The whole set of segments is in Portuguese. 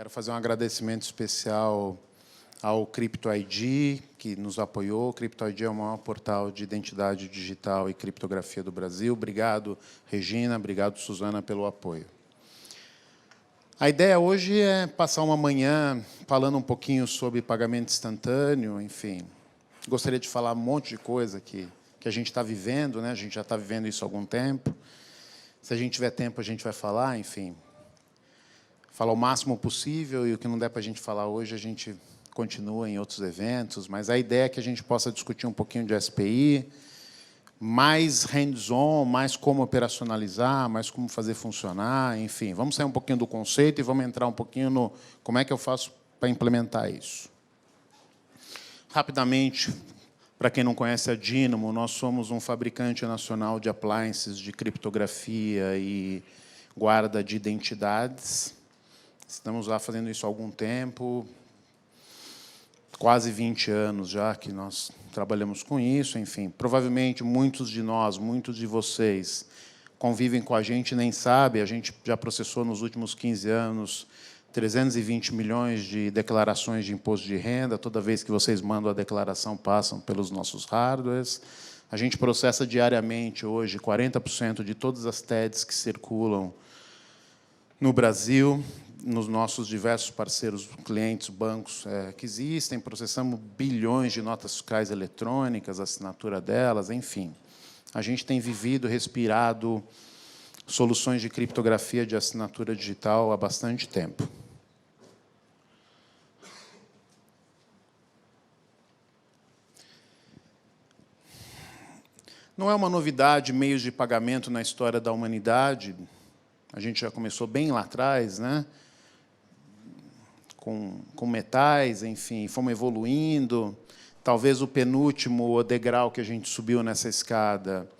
Quero fazer um agradecimento especial ao CryptoID, que nos apoiou. O CryptoID é o maior portal de identidade digital e criptografia do Brasil. Obrigado, Regina. Obrigado, Suzana, pelo apoio. A ideia hoje é passar uma manhã falando um pouquinho sobre pagamento instantâneo, enfim. Gostaria de falar um monte de coisa que a gente está vivendo, né? A gente já está vivendo isso há algum tempo. Se a gente tiver tempo, a gente vai falar, enfim. Falar o máximo possível, e o que não der para a gente falar hoje, a gente continua em outros eventos, mas a ideia é que a gente possa discutir um pouquinho de SPI, mais hands-on, mais como operacionalizar, mais como fazer funcionar, enfim. Vamos sair um pouquinho do conceito e vamos entrar um pouquinho no como é que eu faço para implementar isso. Rapidamente, para quem não conhece a Dynamo, nós somos um fabricante nacional de appliances de criptografia e guarda de identidades. Estamos lá fazendo isso há algum tempo, quase 20 anos já que nós trabalhamos com isso, enfim. Provavelmente, muitos de nós, muitos de vocês, convivem com a gente e nem sabem. A gente já processou, nos últimos 15 anos, 320 milhões de declarações de imposto de renda. Toda vez que vocês mandam a declaração, passam pelos nossos hardwares. A gente processa diariamente, hoje, 40% de todas as TEDs que circulam no Brasil, nos nossos diversos parceiros, clientes, bancos que existem. Processamos bilhões de notas fiscais eletrônicas, a assinatura delas, enfim. A gente tem vivido, respirado soluções de criptografia de assinatura digital há bastante tempo. Não é uma novidade meios de pagamento na história da humanidade. A gente já começou bem lá atrás, né? Com metais, enfim, fomos evoluindo. Talvez o penúltimo degrau que a gente subiu nessa escada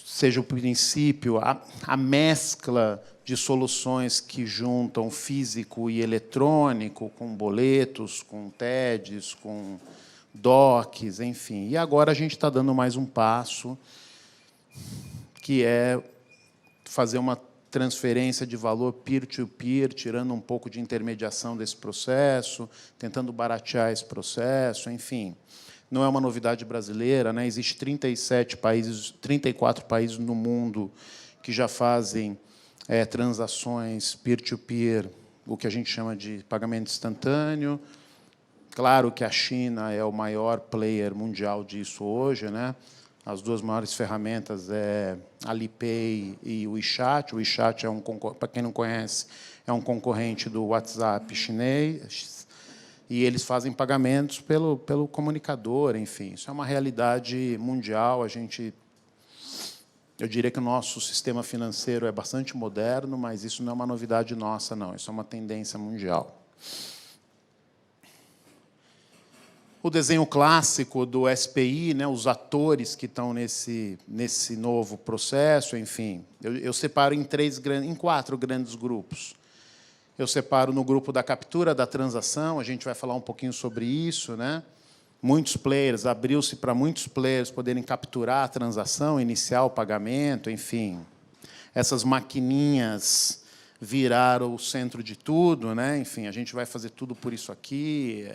seja o princípio, a mescla de soluções que juntam físico e eletrônico, com boletos, com TEDs, com DOCs, enfim. E agora a gente está dando mais um passo, que é fazer uma transferência de valor peer-to-peer, tirando um pouco de intermediação desse processo, tentando baratear esse processo, enfim. Não é uma novidade brasileira, né? Existe 37 países, 34 países no mundo que já fazem transações peer-to-peer, o que a gente chama de pagamento instantâneo. Claro que a China é o maior player mundial disso hoje, né? As duas maiores ferramentas é Alipay e o WeChat. O WeChat, para quem não conhece, é um concorrente do WhatsApp chinês, e eles fazem pagamentos pelo comunicador, enfim. Isso é uma realidade mundial. Eu diria que o nosso sistema financeiro é bastante moderno, mas isso não é uma novidade nossa, não. Isso é uma tendência mundial. O desenho clássico do SPI, né, os atores que estão nesse novo processo, enfim. Eu separo em 4 grandes grupos. Eu separo no grupo da captura da transação, a gente vai falar um pouquinho sobre isso, né? Muitos players, abriu-se para muitos players poderem capturar a transação, iniciar o pagamento, enfim. Essas maquininhas viraram o centro de tudo, né? Enfim, a gente vai fazer tudo por isso aqui.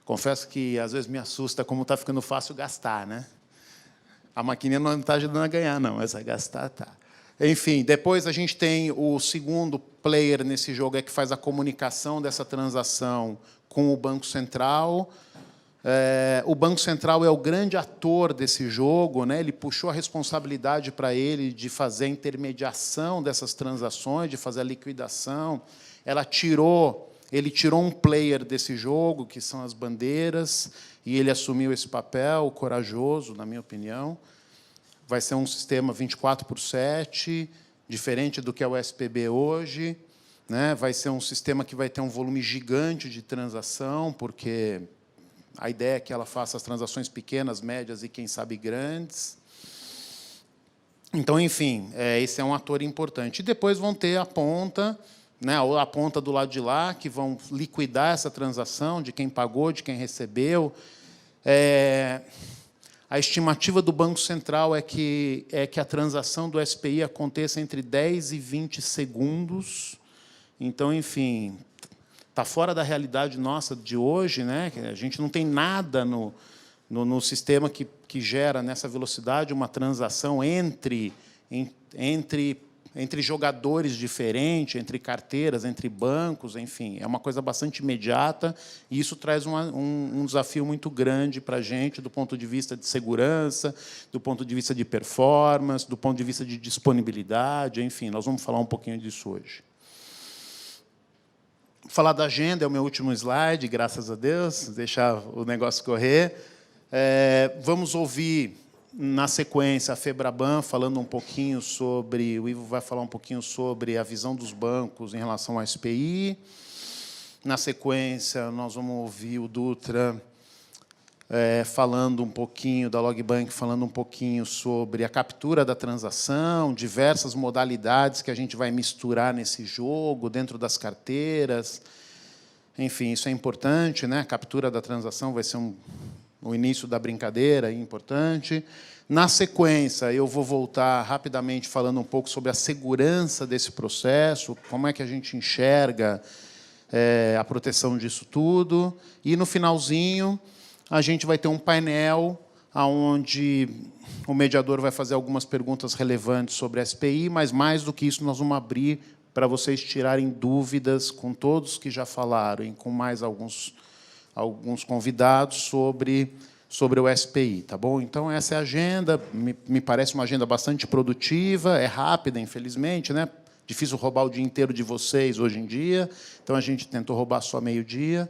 Confesso que, às vezes, me assusta como está ficando fácil gastar, né? A maquininha não está ajudando a ganhar, não, mas a gastar está. Enfim, depois a gente tem o segundo player nesse jogo, que faz a comunicação dessa transação com o Banco Central. O Banco Central é o grande ator desse jogo, né? Ele puxou a responsabilidade para ele de fazer a intermediação dessas transações, de fazer a liquidação. Ele tirou um player desse jogo, que são as bandeiras, e ele assumiu esse papel corajoso, na minha opinião. Vai ser um sistema 24/7, diferente do que é o SPB hoje, né? Vai ser um sistema que vai ter um volume gigante de transação, porque a ideia é que ela faça as transações pequenas, médias e, quem sabe, grandes. Então, enfim, esse é um ator importante. E depois vão ter a ponta, né, a ponta do lado de lá, que vão liquidar essa transação de quem pagou, de quem recebeu. A estimativa do Banco Central é que a transação do SPI aconteça entre 10 e 20 segundos. Então, enfim, está fora da realidade nossa de hoje, né? A gente não tem nada no sistema que gera, nessa velocidade, uma transação entre jogadores diferentes, entre carteiras, entre bancos, enfim. É uma coisa bastante imediata, e isso traz um desafio muito grande para a gente, do ponto de vista de segurança, do ponto de vista de performance, do ponto de vista de disponibilidade, enfim. Nós vamos falar um pouquinho disso hoje. Falar da agenda é o meu último slide, graças a Deus, deixar o negócio correr. Vamos ouvir, na sequência, a Febraban falando um pouquinho sobre... O Ivo vai falar um pouquinho sobre a visão dos bancos em relação ao SPI. Na sequência, nós vamos ouvir o Dutra falando um pouquinho, da Logbank, falando um pouquinho sobre a captura da transação, diversas modalidades que a gente vai misturar nesse jogo, dentro das carteiras. Enfim, isso é importante, né? A captura da transação vai ser o início da brincadeira, importante. Na sequência, eu vou voltar rapidamente falando um pouco sobre a segurança desse processo, como é que a gente enxerga a proteção disso tudo. E, no finalzinho, a gente vai ter um painel onde o mediador vai fazer algumas perguntas relevantes sobre a SPI, mas, mais do que isso, nós vamos abrir para vocês tirarem dúvidas com todos que já falaram, e com mais alguns convidados sobre o SPI, tá bom? Então, essa é a agenda, me parece uma agenda bastante produtiva, é rápida, infelizmente, né? Difícil roubar o dia inteiro de vocês hoje em dia, então a gente tentou roubar só meio-dia.